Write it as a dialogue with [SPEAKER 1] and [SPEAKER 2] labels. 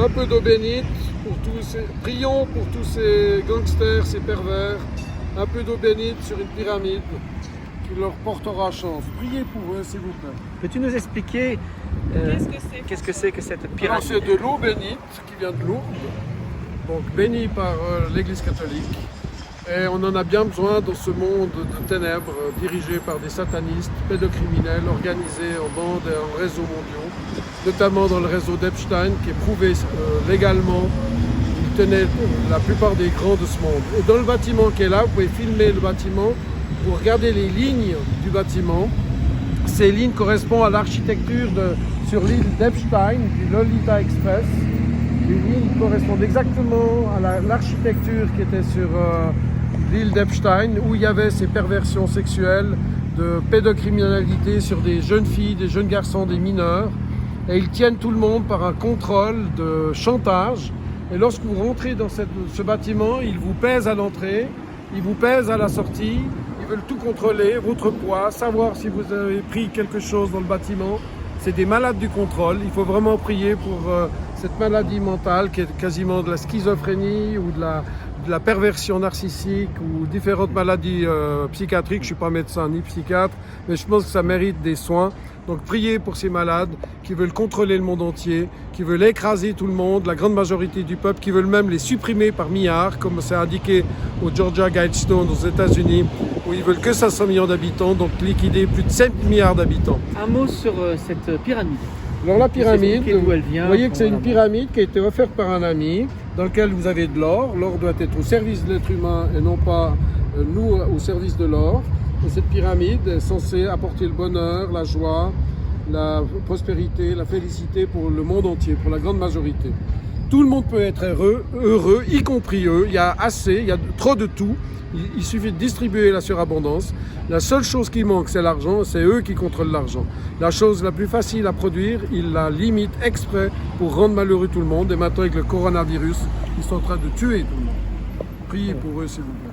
[SPEAKER 1] Un peu d'eau bénite, prions pour tous ces gangsters, ces pervers. Un peu d'eau bénite sur une pyramide qui leur portera chance. Priez pour eux, s'il vous plaît.
[SPEAKER 2] Peux-tu nous expliquer qu'est-ce que c'est que cette
[SPEAKER 1] Alors,
[SPEAKER 2] pyramide?
[SPEAKER 1] c'est de l'eau bénite qui vient de Lourdes, donc bénie par l'Église catholique. Et on en a bien besoin dans ce monde de ténèbres dirigé par des satanistes, pédocriminels, organisés en bandes et en réseaux mondiaux, notamment dans le réseau d'Epstein qui est prouvé légalement. Il tenait la plupart des grands de ce monde. Et dans le bâtiment qui est là, vous pouvez filmer le bâtiment, vous regardez les lignes du bâtiment. Ces lignes correspondent à l'architecture sur l'île d'Epstein, du Lolita Express. Les lignes correspondent exactement à l'architecture qui était sur l'île d'Epstein, où il y avait ces perversions sexuelles de pédocriminalité sur des jeunes filles, des jeunes garçons, des mineurs. Et ils tiennent tout le monde par un contrôle de chantage. Et lorsque vous rentrez dans ce bâtiment, ils vous pèsent à l'entrée, ils vous pèsent à la sortie, ils veulent tout contrôler, votre poids, savoir si vous avez pris quelque chose dans le bâtiment. C'est des malades du contrôle. Il faut vraiment prier pour cette maladie mentale qui est quasiment de la schizophrénie ou de la perversion narcissique ou différentes maladies psychiatriques. Je ne suis pas médecin ni psychiatre, mais je pense que ça mérite des soins. Donc priez pour ces malades qui veulent contrôler le monde entier, qui veulent écraser tout le monde, la grande majorité du peuple, qui veulent même les supprimer par milliards, comme c'est indiqué au Georgia Guidestone aux États-Unis, où ils veulent que 500 millions d'habitants, donc liquider plus de 7 milliards d'habitants.
[SPEAKER 2] Un mot sur cette pyramide.
[SPEAKER 1] Alors la pyramide,
[SPEAKER 2] D'où elle vient,
[SPEAKER 1] vous voyez que c'est une pyramide qui a été offerte par un ami, dans laquelle vous avez de l'or. L'or doit être au service de l'être humain et non pas nous au service de l'or. Et cette pyramide est censée apporter le bonheur, la joie, la prospérité, la félicité pour le monde entier, pour la grande majorité. Tout le monde peut être heureux, y compris eux. Il y a assez, il y a trop de tout. Il suffit de distribuer la surabondance. La seule chose qui manque, c'est l'argent. C'est eux qui contrôlent l'argent. La chose la plus facile à produire, ils la limitent exprès pour rendre malheureux tout le monde. Et maintenant, avec le coronavirus, ils sont en train de tuer tout le monde. Priez pour eux, s'il vous plaît.